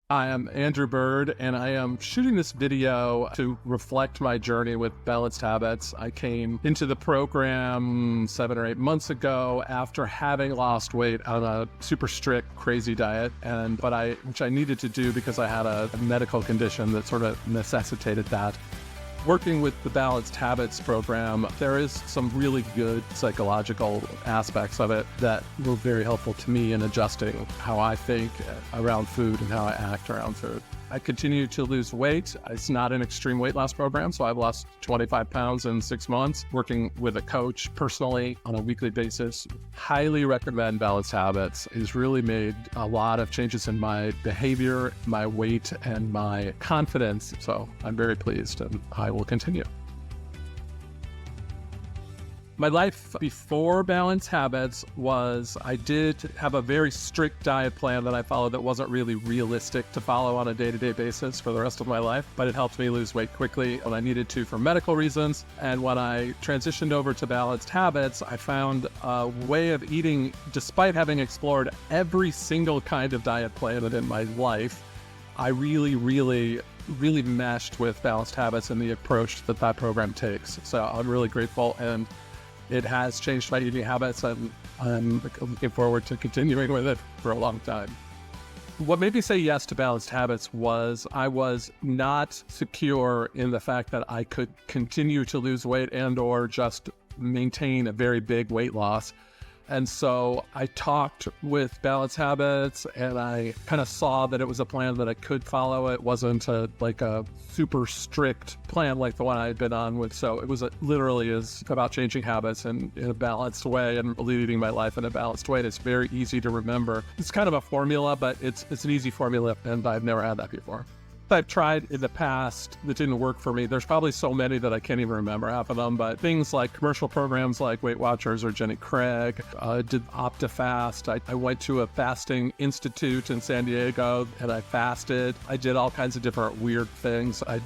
I am Andrew Bird, and I am shooting this video to reflect my journey with Balanced Habits. I came into the program 7 or 8 months ago after having lost weight on a super strict, crazy diet, which I needed to do because I had a medical condition that sort of necessitated that. Working with the Balanced Habits program, there is some really good psychological aspects of it that were very helpful to me in adjusting how I think around food and how I act around food. I continue to lose weight. It's not an extreme weight loss program, so I've lost 25 pounds in 6 months, working with a coach personally on a weekly basis. Highly recommend Balanced Habits. It's really made a lot of changes in my behavior, my weight, and my confidence. So I'm very pleased, and I will continue. My life before Balanced Habits was, I did have a very strict diet plan that I followed that wasn't really realistic to follow on a day-to-day basis for the rest of my life, but it helped me lose weight quickly when I needed to for medical reasons. And when I transitioned over to Balanced Habits, I found a way of eating, despite having explored every single kind of diet plan in my life. I really meshed with Balanced Habits and the approach that program takes. So I'm really grateful, and it has changed my eating habits, and I'm looking forward to continuing with it for a long time. What made me say yes to Balanced Habits was I was not secure in the fact that I could continue to lose weight and or just maintain a very big weight loss. And so I talked with Balanced Habits, and I kind of saw that it was a plan that I could follow. It wasn't a super strict plan like the one I had been on with. So it was literally is about changing habits in a balanced way and leading my life in a balanced way. And it's very easy to remember. It's kind of a formula, but it's an easy formula, and I've never had that before. I've tried in the past that didn't work for me. There's probably so many that I can't even remember half of them, but things like commercial programs like Weight Watchers or Jenny Craig, did OptiFast. I went to a fasting institute in San Diego and I fasted. I did all kinds of different weird things. I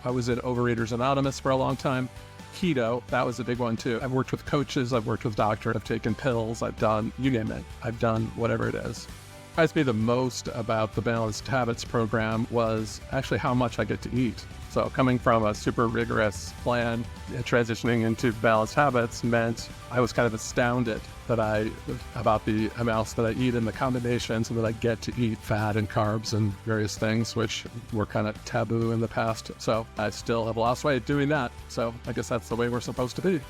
was in Overeaters Anonymous for a long time. Keto, that was a big one too. I've worked with coaches, I've worked with doctors, I've taken pills, I've done, you name it. I've done whatever it is. What surprised me the most about the Balanced Habits program was actually how much I get to eat. So coming from a super rigorous plan, transitioning into Balanced Habits meant I was kind of astounded about the amounts that I eat and the combinations, and that I get to eat fat and carbs and various things, which were kind of taboo in the past. So I still have lost weight doing that. So I guess that's the way we're supposed to be.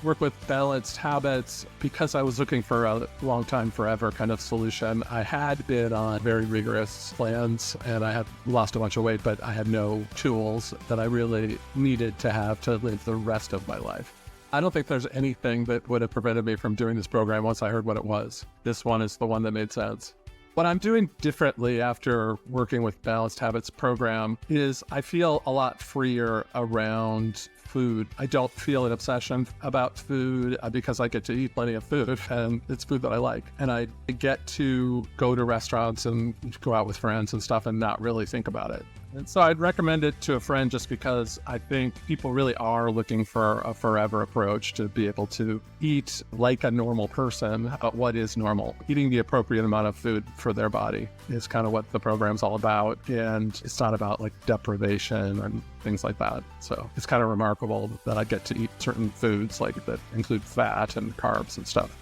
Work with Balanced Habits because I was looking for a long time, forever kind of solution. I had been on very rigorous plans and I had lost a bunch of weight, but I had no tools that I really needed to have to live the rest of my life. I don't think there's anything that would have prevented me from doing this program once I heard what it was. This one is the one that made sense. What I'm doing differently after working with Balanced Habits program is I feel a lot freer around food. I don't feel an obsession about food because I get to eat plenty of food, and it's food that I like. And I get to go to restaurants and go out with friends and stuff and not really think about it. And so I'd recommend it to a friend just because I think people really are looking for a forever approach to be able to eat like a normal person. But what is normal? Eating the appropriate amount of food for their body is kind of what the program's all about. And it's not about like deprivation and things like that. So it's kind of remarkable that I get to eat certain foods like that include fat and carbs and stuff.